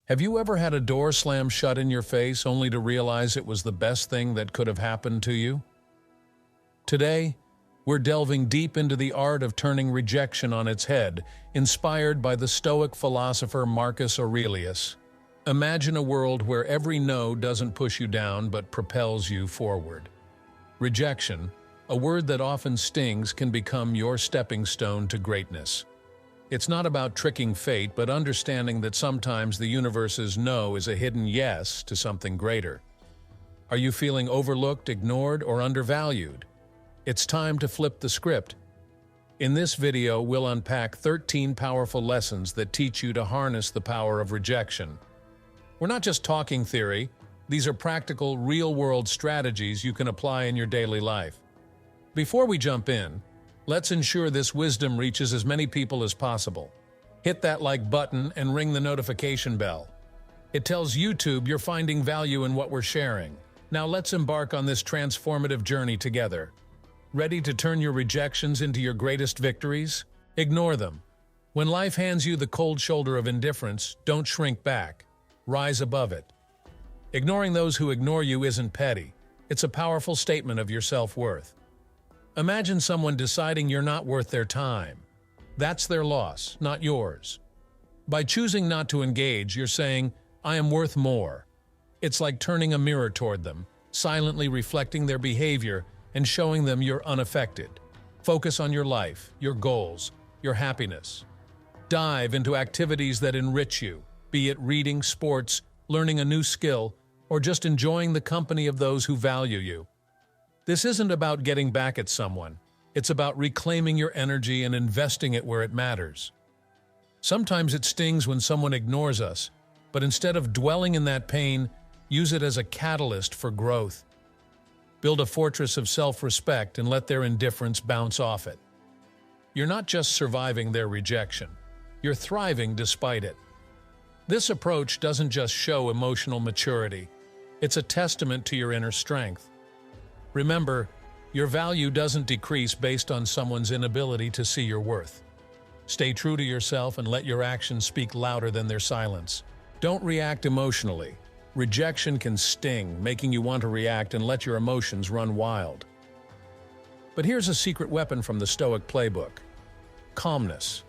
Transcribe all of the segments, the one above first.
Have you ever had a door slam shut in your face only to realize it was the best thing that could have happened to you? Today, we're delving deep into the art of turning rejection on its head, inspired by the Stoic philosopher Marcus Aurelius. Imagine a world where every no doesn't push you down but propels you forward. Rejection, a word that often stings, can become your stepping stone to greatness. It's not about tricking fate, but understanding that sometimes the universe's no is a hidden yes to something greater. Are you feeling overlooked, ignored, or undervalued? It's time to flip the script. In this video, we'll unpack 13 powerful lessons that teach you to harness the power of rejection. We're not just talking theory. These are practical, real-world strategies you can apply in your daily life. Before we jump in, let's ensure this wisdom reaches as many people as possible. Hit that like button and ring the notification bell. It tells YouTube you're finding value in what we're sharing. Now let's embark on this transformative journey together. Ready to turn your rejections into your greatest victories? Ignore them. When life hands you the cold shoulder of indifference, don't shrink back. Rise above it. Ignoring those who ignore you isn't petty. It's a powerful statement of your self-worth. Imagine someone deciding you're not worth their time. That's their loss, not yours. By choosing not to engage, you're saying, "I am worth more." It's like turning a mirror toward them, silently reflecting their behavior and showing them you're unaffected. Focus on your life, your goals, your happiness. Dive into activities that enrich you, be it reading, sports, learning a new skill, or just enjoying the company of those who value you. This isn't about getting back at someone. It's about reclaiming your energy and investing it where it matters. Sometimes it stings when someone ignores us, but instead of dwelling in that pain, use it as a catalyst for growth. Build a fortress of self-respect and let their indifference bounce off it. You're not just surviving their rejection. You're thriving despite it. This approach doesn't just show emotional maturity. It's a testament to your inner strength. Remember, your value doesn't decrease based on someone's inability to see your worth. Stay true to yourself and let your actions speak louder than their silence. Don't react emotionally. Rejection can sting, making you want to react and let your emotions run wild. But here's a secret weapon from the Stoic playbook: calmness.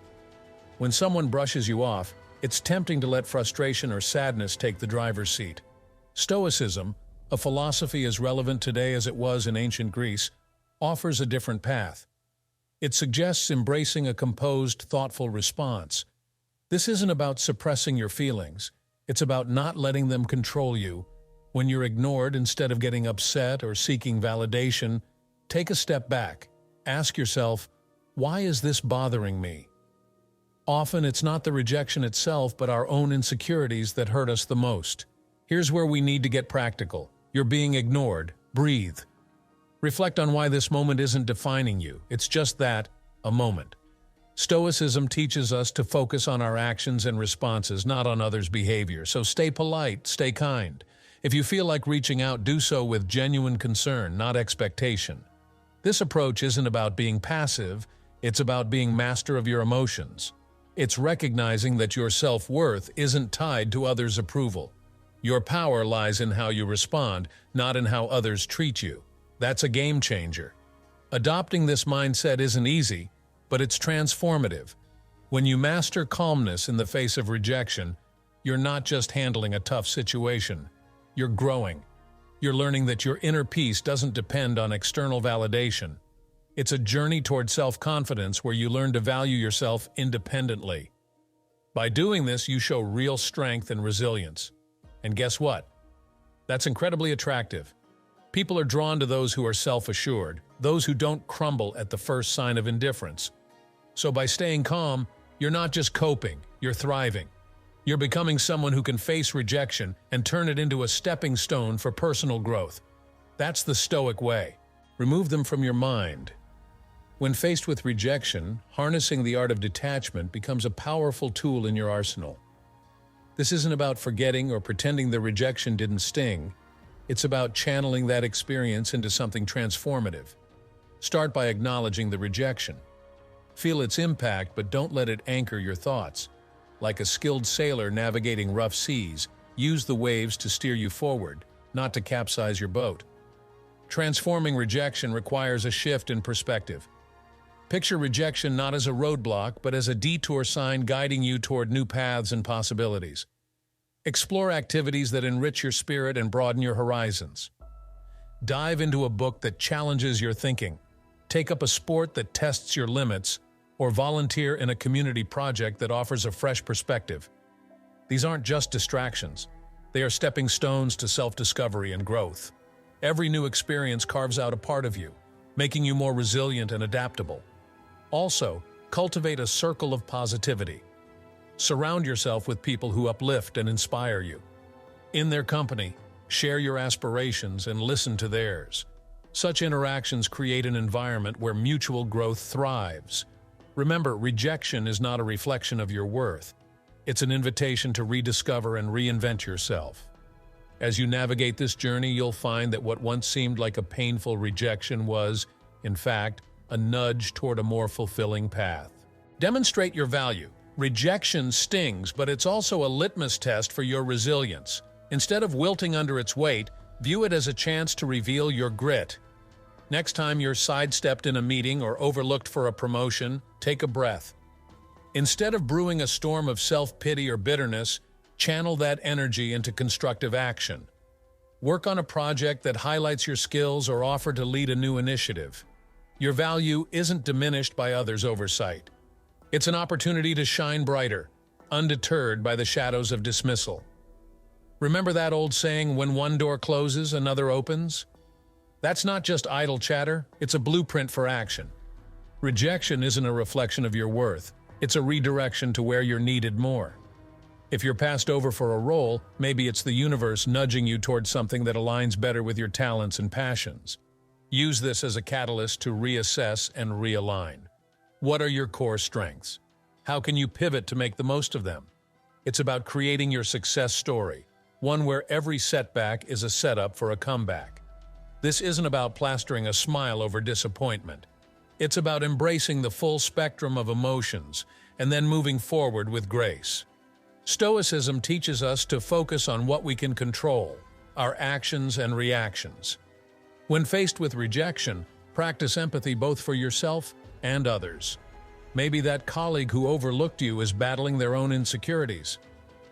When someone brushes you off, it's tempting to let frustration or sadness take the driver's seat. Stoicism, a philosophy as relevant today as it was in ancient Greece, offers a different path. It suggests embracing a composed, thoughtful response. This isn't about suppressing your feelings. It's about not letting them control you. When you're ignored, instead of getting upset or seeking validation, take a step back. Ask yourself, why is this bothering me? Often it's not the rejection itself, but our own insecurities that hurt us the most. Here's where we need to get practical. You're being ignored. Breathe. Reflect on why this moment isn't defining you. It's just that, a moment. Stoicism teaches us to focus on our actions and responses, not on others' behavior. So stay polite, stay kind. If you feel like reaching out, do so with genuine concern, not expectation. This approach isn't about being passive, it's about being master of your emotions. It's recognizing that your self-worth isn't tied to others' approval. Your power lies in how you respond, not in how others treat you. That's a game changer. Adopting this mindset isn't easy, but it's transformative. When you master calmness in the face of rejection, you're not just handling a tough situation. You're growing. You're learning that your inner peace doesn't depend on external validation. It's a journey toward self-confidence where you learn to value yourself independently. By doing this, you show real strength and resilience. And guess what? That's incredibly attractive. People are drawn to those who are self-assured, those who don't crumble at the first sign of indifference. So by staying calm, you're not just coping, you're thriving. You're becoming someone who can face rejection and turn it into a stepping stone for personal growth. That's the Stoic way. Remove them from your mind. When faced with rejection, harnessing the art of detachment becomes a powerful tool in your arsenal. This isn't about forgetting or pretending the rejection didn't sting. It's about channeling that experience into something transformative. Start by acknowledging the rejection. Feel its impact, but don't let it anchor your thoughts. Like a skilled sailor navigating rough seas, use the waves to steer you forward, not to capsize your boat. Transforming rejection requires a shift in perspective. Picture rejection not as a roadblock, but as a detour sign guiding you toward new paths and possibilities. Explore activities that enrich your spirit and broaden your horizons. Dive into a book that challenges your thinking. Take up a sport that tests your limits, or volunteer in a community project that offers a fresh perspective. These aren't just distractions. They are stepping stones to self-discovery and growth. Every new experience carves out a part of you, making you more resilient and adaptable. Also, cultivate a circle of positivity. Surround yourself with people who uplift and inspire you. In their company, share your aspirations and listen to theirs. Such interactions create an environment where mutual growth thrives. Remember, rejection is not a reflection of your worth. It's an invitation to rediscover and reinvent yourself. As you navigate this journey, you'll find that what once seemed like a painful rejection was, in fact, a nudge toward a more fulfilling path. Demonstrate your value. Rejection stings, but it's also a litmus test for your resilience. Instead of wilting under its weight, view it as a chance to reveal your grit. Next time you're sidestepped in a meeting or overlooked for a promotion, take a breath. Instead of brewing a storm of self-pity or bitterness, channel that energy into constructive action. Work on a project that highlights your skills or offer to lead a new initiative. Your value isn't diminished by others' oversight. It's an opportunity to shine brighter, undeterred by the shadows of dismissal. Remember that old saying, when one door closes, another opens? That's not just idle chatter, it's a blueprint for action. Rejection isn't a reflection of your worth, it's a redirection to where you're needed more. If you're passed over for a role, maybe it's the universe nudging you towards something that aligns better with your talents and passions. Use this as a catalyst to reassess and realign. What are your core strengths? How can you pivot to make the most of them? It's about creating your success story, one where every setback is a setup for a comeback. This isn't about plastering a smile over disappointment. It's about embracing the full spectrum of emotions and then moving forward with grace. Stoicism teaches us to focus on what we can control, our actions and reactions. When faced with rejection, practice empathy both for yourself and others. Maybe that colleague who overlooked you is battling their own insecurities.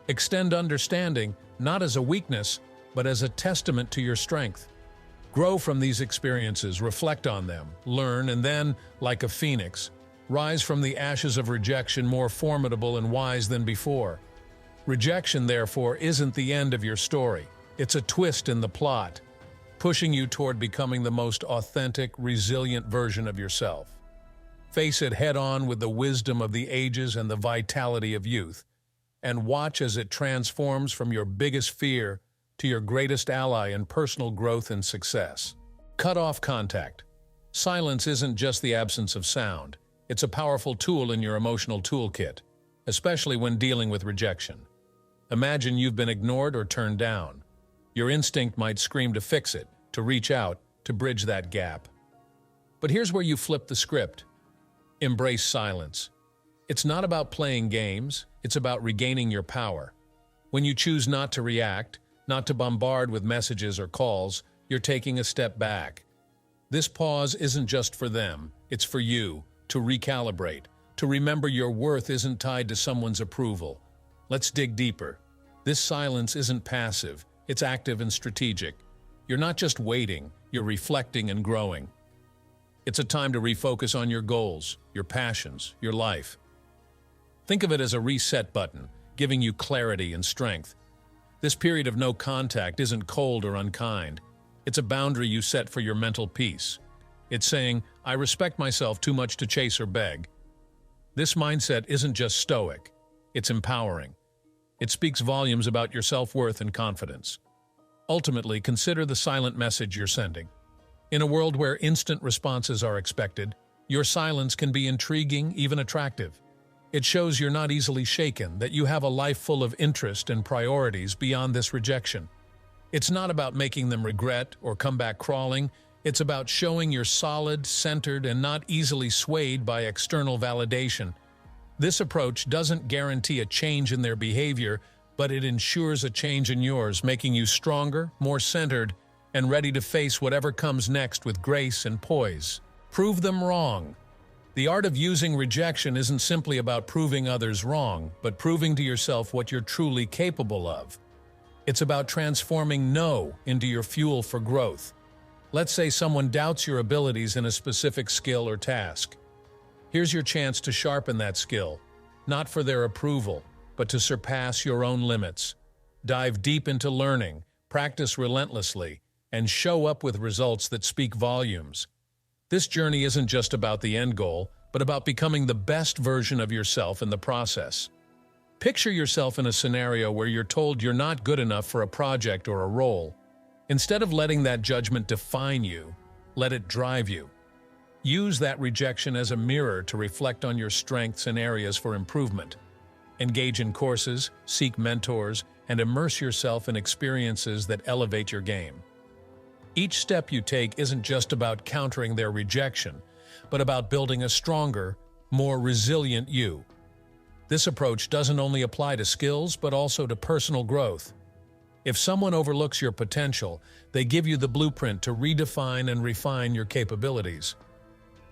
Extend understanding, not as a weakness, but as a testament to your strength. Grow from these experiences, reflect on them, learn, and then, like a phoenix, rise from the ashes of rejection more formidable and wise than before. Rejection, therefore, isn't the end of your story. It's a twist in the plot, pushing you toward becoming the most authentic, resilient version of yourself. Face it head-on with the wisdom of the ages and the vitality of youth, and watch as it transforms from your biggest fear to your greatest ally in personal growth and success. Cut off contact. Silence isn't just the absence of sound. It's a powerful tool in your emotional toolkit, especially when dealing with rejection. Imagine you've been ignored or turned down. Your instinct might scream to fix it, to reach out, to bridge that gap. But here's where you flip the script. Embrace silence. It's not about playing games, it's about regaining your power. When you choose not to react, not to bombard with messages or calls, you're taking a step back. This pause isn't just for them, it's for you, to recalibrate, to remember your worth isn't tied to someone's approval. Let's dig deeper. This silence isn't passive, it's active and strategic. You're not just waiting, you're reflecting and growing. It's a time to refocus on your goals, your passions, your life. Think of it as a reset button, giving you clarity and strength. This period of no contact isn't cold or unkind. It's a boundary you set for your mental peace. It's saying, I respect myself too much to chase or beg. This mindset isn't just stoic, it's empowering. It speaks volumes about your self-worth and confidence. Ultimately, consider the silent message you're sending. In a world where instant responses are expected, your silence can be intriguing, even attractive. It shows you're not easily shaken, that you have a life full of interest and priorities beyond this rejection. It's not about making them regret or come back crawling. It's about showing you're solid, centered, and not easily swayed by external validation. This approach doesn't guarantee a change in their behavior, but it ensures a change in yours, making you stronger, more centered, and ready to face whatever comes next with grace and poise. Prove them wrong. The art of using rejection isn't simply about proving others wrong, but proving to yourself what you're truly capable of. It's about transforming no into your fuel for growth. Let's say someone doubts your abilities in a specific skill or task. Here's your chance to sharpen that skill, not for their approval, but to surpass your own limits. Dive deep into learning, practice relentlessly, and show up with results that speak volumes. This journey isn't just about the end goal, but about becoming the best version of yourself in the process. Picture yourself in a scenario where you're told you're not good enough for a project or a role. Instead of letting that judgment define you, let it drive you. Use that rejection as a mirror to reflect on your strengths and areas for improvement. Engage in courses, seek mentors, and immerse yourself in experiences that elevate your game. Each step you take isn't just about countering their rejection, but about building a stronger, more resilient you. This approach doesn't only apply to skills, but also to personal growth. If someone overlooks your potential, they give you the blueprint to redefine and refine your capabilities.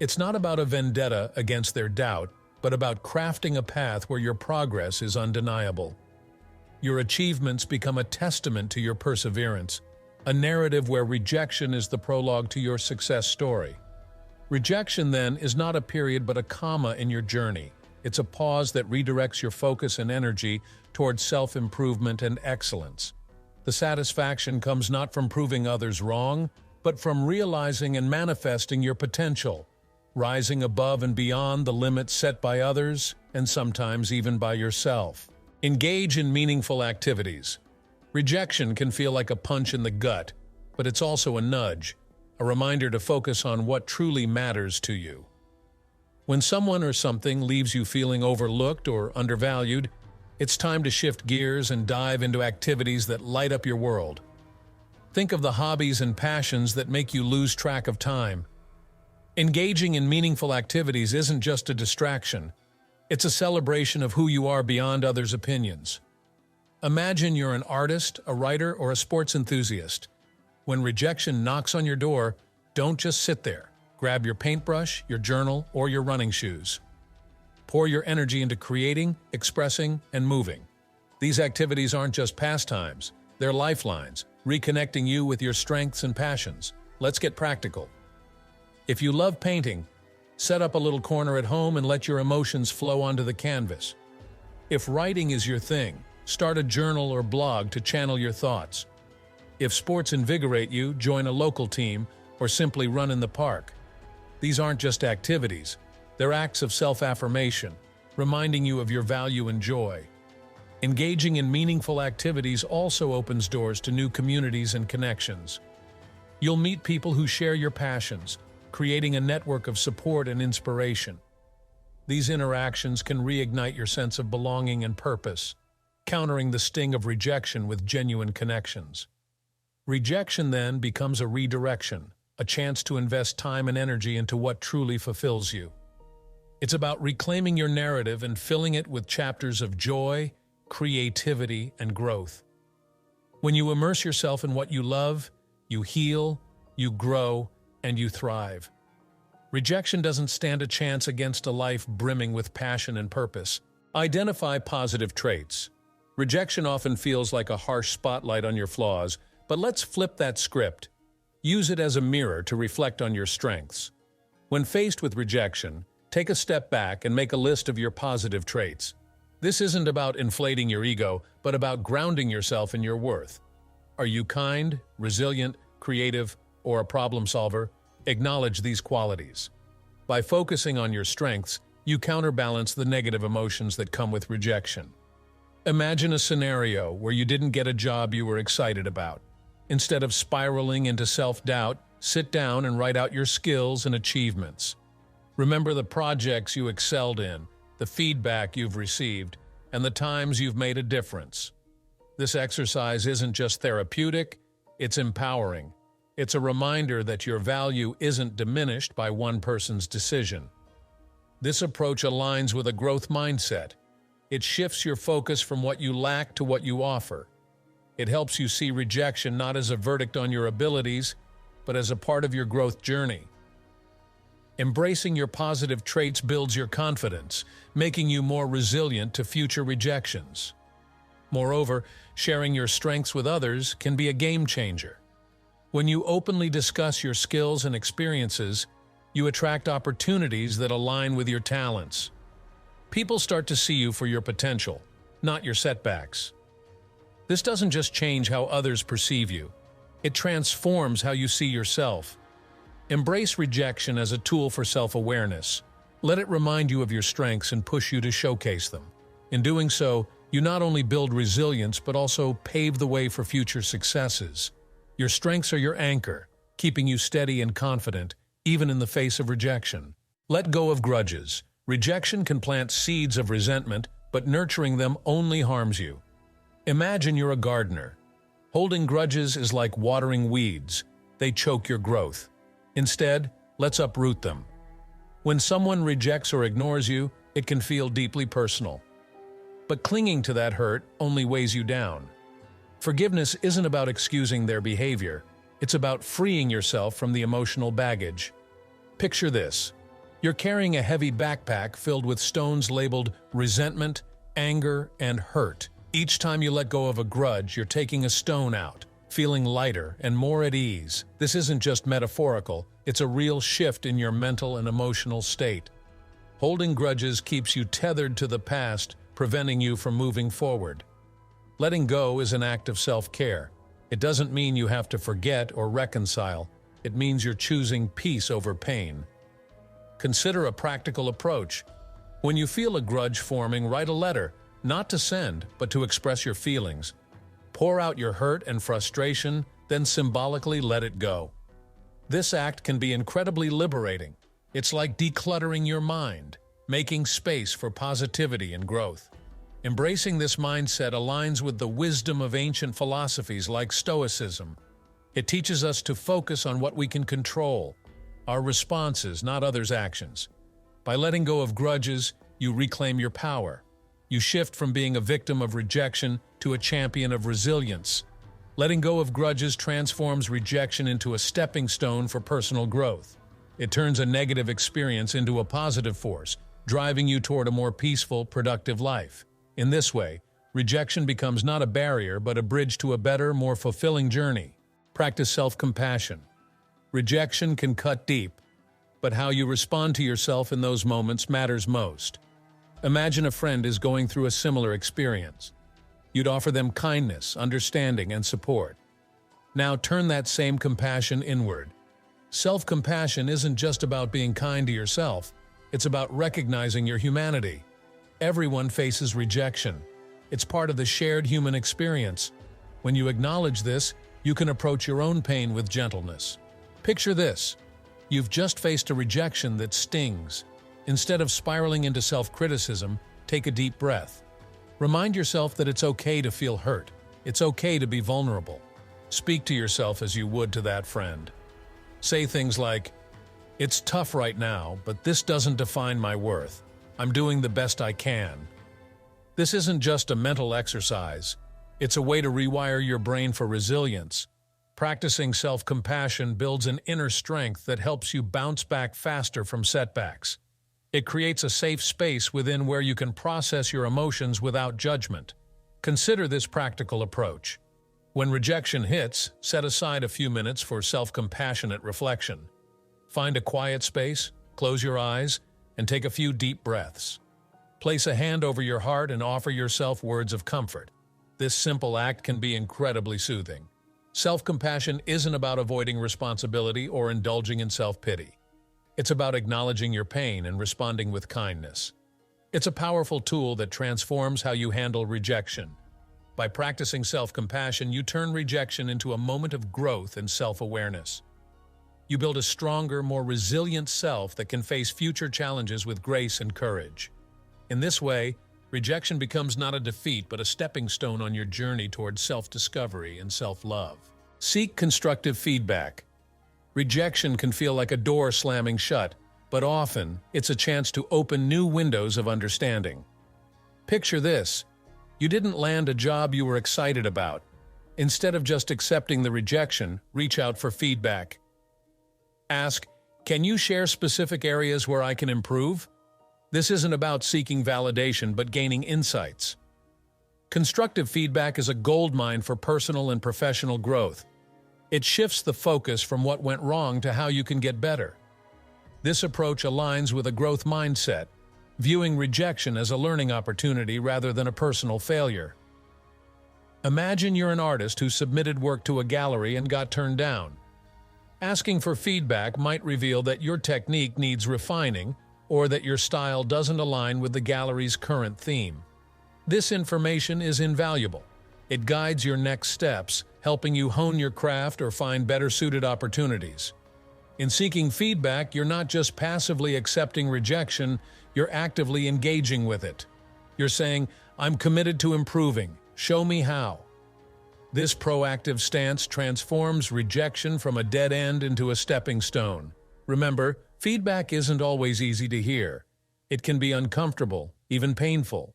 It's not about a vendetta against their doubt, but about crafting a path where your progress is undeniable. Your achievements become a testament to your perseverance, a narrative where rejection is the prologue to your success story. Rejection, then, is not a period but a comma in your journey. It's a pause that redirects your focus and energy towards self-improvement and excellence. The satisfaction comes not from proving others wrong, but from realizing and manifesting your potential, rising above and beyond the limits set by others, and sometimes even by yourself. Engage in meaningful activities. Rejection can feel like a punch in the gut, but it's also a nudge, a reminder to focus on what truly matters to you. When someone or something leaves you feeling overlooked or undervalued, it's time to shift gears and dive into activities that light up your world. Think of the hobbies and passions that make you lose track of time. Engaging in meaningful activities isn't just a distraction. It's a celebration of who you are beyond others' opinions. Imagine you're an artist, a writer, or a sports enthusiast. When rejection knocks on your door, don't just sit there. Grab your paintbrush, your journal, or your running shoes. Pour your energy into creating, expressing, and moving. These activities aren't just pastimes, they're lifelines, reconnecting you with your strengths and passions. Let's get practical. If you love painting, set up a little corner at home and let your emotions flow onto the canvas. If writing is your thing, start a journal or blog to channel your thoughts. If sports invigorate you, join a local team or simply run in the park. These aren't just activities, they're acts of self-affirmation, reminding you of your value and joy. Engaging in meaningful activities also opens doors to new communities and connections. You'll meet people who share your passions, creating a network of support and inspiration. These interactions can reignite your sense of belonging and purpose, countering the sting of rejection with genuine connections. Rejection, then, becomes a redirection, a chance to invest time and energy into what truly fulfills you. It's about reclaiming your narrative and filling it with chapters of joy, creativity, and growth. When you immerse yourself in what you love, you heal, you grow, and you thrive. Rejection doesn't stand a chance against a life brimming with passion and purpose. Identify positive traits. Rejection often feels like a harsh spotlight on your flaws, but let's flip that script. Use it as a mirror to reflect on your strengths. When faced with rejection, take a step back and make a list of your positive traits. This isn't about inflating your ego, but about grounding yourself in your worth. Are you kind, resilient, creative, or a problem solver? Acknowledge these qualities. By focusing on your strengths, you counterbalance the negative emotions that come with rejection. Imagine a scenario where you didn't get a job you were excited about. Instead of spiraling into self-doubt, sit down and write out your skills and achievements. Remember the projects you excelled in, the feedback you've received, and the times you've made a difference. This exercise isn't just therapeutic, it's empowering. It's a reminder that your value isn't diminished by one person's decision. This approach aligns with a growth mindset. It shifts your focus from what you lack to what you offer. It helps you see rejection not as a verdict on your abilities, but as a part of your growth journey. Embracing your positive traits builds your confidence, making you more resilient to future rejections. Moreover, sharing your strengths with others can be a game changer. When you openly discuss your skills and experiences, you attract opportunities that align with your talents. People start to see you for your potential, not your setbacks. This doesn't just change how others perceive you, it transforms how you see yourself. Embrace rejection as a tool for self-awareness. Let it remind you of your strengths and push you to showcase them. In doing so, you not only build resilience but also pave the way for future successes. Your strengths are your anchor, keeping you steady and confident, even in the face of rejection. Let go of grudges. Rejection can plant seeds of resentment, but nurturing them only harms you. Imagine you're a gardener. Holding grudges is like watering weeds. They choke your growth. Instead, let's uproot them. When someone rejects or ignores you, it can feel deeply personal. But clinging to that hurt only weighs you down. Forgiveness isn't about excusing their behavior. It's about freeing yourself from the emotional baggage. Picture this. You're carrying a heavy backpack filled with stones labeled resentment, anger, and hurt. Each time you let go of a grudge, you're taking a stone out, feeling lighter and more at ease. This isn't just metaphorical, it's a real shift in your mental and emotional state. Holding grudges keeps you tethered to the past, preventing you from moving forward. Letting go is an act of self-care. It doesn't mean you have to forget or reconcile. It means you're choosing peace over pain. Consider a practical approach. When you feel a grudge forming, write a letter, not to send, but to express your feelings. Pour out your hurt and frustration, then symbolically let it go. This act can be incredibly liberating. It's like decluttering your mind, making space for positivity and growth. Embracing this mindset aligns with the wisdom of ancient philosophies like Stoicism. It teaches us to focus on what we can control, our responses, not others' actions. By letting go of grudges, you reclaim your power. You shift from being a victim of rejection to a champion of resilience. Letting go of grudges transforms rejection into a stepping stone for personal growth. It turns a negative experience into a positive force, driving you toward a more peaceful, productive life. In this way, rejection becomes not a barrier but a bridge to a better, more fulfilling journey. Practice self-compassion. Rejection can cut deep, but how you respond to yourself in those moments matters most. Imagine a friend is going through a similar experience. You'd offer them kindness, understanding, and support. Now turn that same compassion inward. Self-compassion isn't just about being kind to yourself, it's about recognizing your humanity. Everyone faces rejection. It's part of the shared human experience. When you acknowledge this, you can approach your own pain with gentleness. Picture this. You've just faced a rejection that stings. Instead of spiraling into self-criticism, take a deep breath. Remind yourself that it's okay to feel hurt. It's okay to be vulnerable. Speak to yourself as you would to that friend. Say things like, "It's tough right now, but this doesn't define my worth. I'm doing the best I can." This isn't just a mental exercise. It's a way to rewire your brain for resilience. Practicing self-compassion builds an inner strength that helps you bounce back faster from setbacks. It creates a safe space within where you can process your emotions without judgment. Consider this practical approach. When rejection hits, set aside a few minutes for self-compassionate reflection. Find a quiet space, close your eyes, and take a few deep breaths. Place a hand over your heart and offer yourself words of comfort. This simple act can be incredibly soothing. Self-compassion isn't about avoiding responsibility or indulging in self-pity. It's about acknowledging your pain and responding with kindness. It's a powerful tool that transforms how you handle rejection. By practicing self-compassion, you turn rejection into a moment of growth and self-awareness. You build a stronger, more resilient self that can face future challenges with grace and courage. In this way, rejection becomes not a defeat but a stepping stone on your journey towards self-discovery and self-love. Seek constructive feedback. Rejection can feel like a door slamming shut, but often it's a chance to open new windows of understanding. Picture this. You didn't land a job you were excited about. Instead of just accepting the rejection, reach out for feedback. Ask, "Can you share specific areas where I can improve?" This isn't about seeking validation, but gaining insights. Constructive feedback is a goldmine for personal and professional growth. It shifts the focus from what went wrong to how you can get better. This approach aligns with a growth mindset, viewing rejection as a learning opportunity rather than a personal failure. Imagine you're an artist who submitted work to a gallery and got turned down. Asking for feedback might reveal that your technique needs refining or that your style doesn't align with the gallery's current theme. This information is invaluable. It guides your next steps, helping you hone your craft or find better-suited opportunities. In seeking feedback, you're not just passively accepting rejection, you're actively engaging with it. You're saying, "I'm committed to improving. Show me how." This proactive stance transforms rejection from a dead end into a stepping stone. Remember, feedback isn't always easy to hear. It can be uncomfortable, even painful.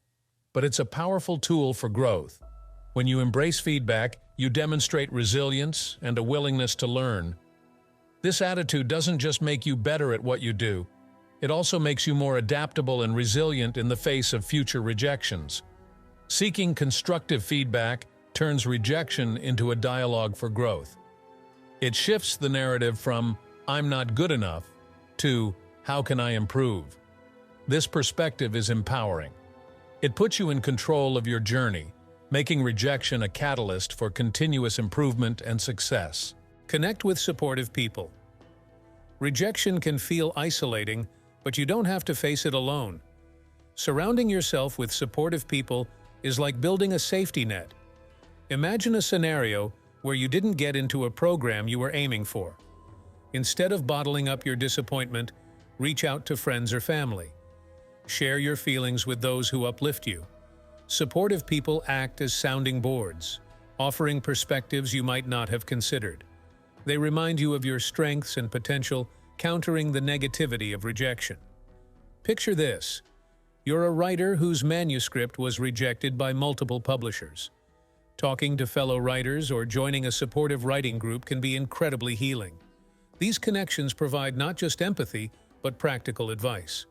But it's a powerful tool for growth. When you embrace feedback, you demonstrate resilience and a willingness to learn. This attitude doesn't just make you better at what you do, it also makes you more adaptable and resilient in the face of future rejections. Seeking constructive feedback turns rejection into a dialogue for growth. It shifts the narrative from "I'm not good enough" to "How can I improve?" This perspective is empowering. It puts you in control of your journey, making rejection a catalyst for continuous improvement and success. Connect with supportive people. Rejection can feel isolating, but you don't have to face it alone. Surrounding yourself with supportive people is like building a safety net. Imagine a scenario where you didn't get into a program you were aiming for. Instead of bottling up your disappointment, reach out to friends or family. Share your feelings with those who uplift you. Supportive people act as sounding boards, offering perspectives you might not have considered. They remind you of your strengths and potential, countering the negativity of rejection. Picture this. You're a writer whose manuscript was rejected by multiple publishers. Talking to fellow writers or joining a supportive writing group can be incredibly healing. These connections provide not just empathy, but practical advice.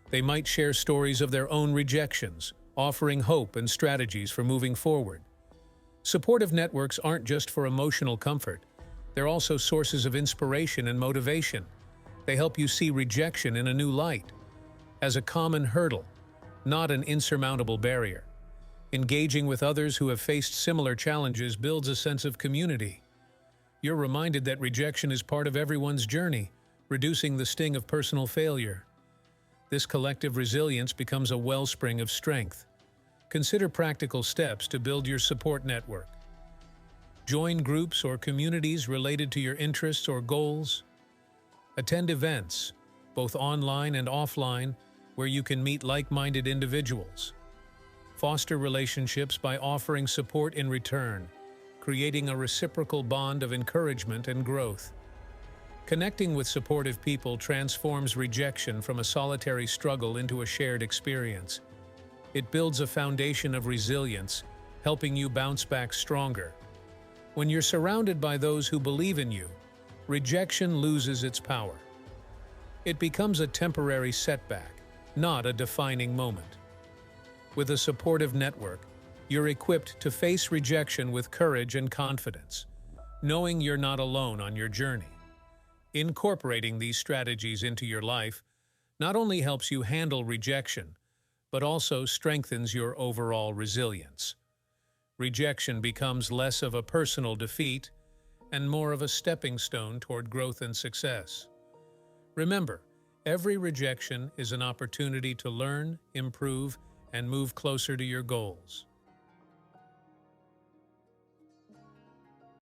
They might share stories of their own rejections, offering hope and strategies for moving forward. Supportive networks aren't just for emotional comfort. They're also sources of inspiration and motivation. They help you see rejection in a new light, as a common hurdle, not an insurmountable barrier. Engaging with others who have faced similar challenges builds a sense of community. You're reminded that rejection is part of everyone's journey, reducing the sting of personal failure. This collective resilience becomes a wellspring of strength. Consider practical steps to build your support network. Join groups or communities related to your interests or goals. Attend events, both online and offline, where you can meet like-minded individuals. Foster relationships by offering support in return, creating a reciprocal bond of encouragement and growth. Connecting with supportive people transforms rejection from a solitary struggle into a shared experience. It builds a foundation of resilience, helping you bounce back stronger. When you're surrounded by those who believe in you, rejection loses its power. It becomes a temporary setback, not a defining moment. With a supportive network, you're equipped to face rejection with courage and confidence, knowing you're not alone on your journey. Incorporating these strategies into your life not only helps you handle rejection, but also strengthens your overall resilience. Rejection becomes less of a personal defeat and more of a stepping stone toward growth and success. Remember, every rejection is an opportunity to learn, improve, and move closer to your goals.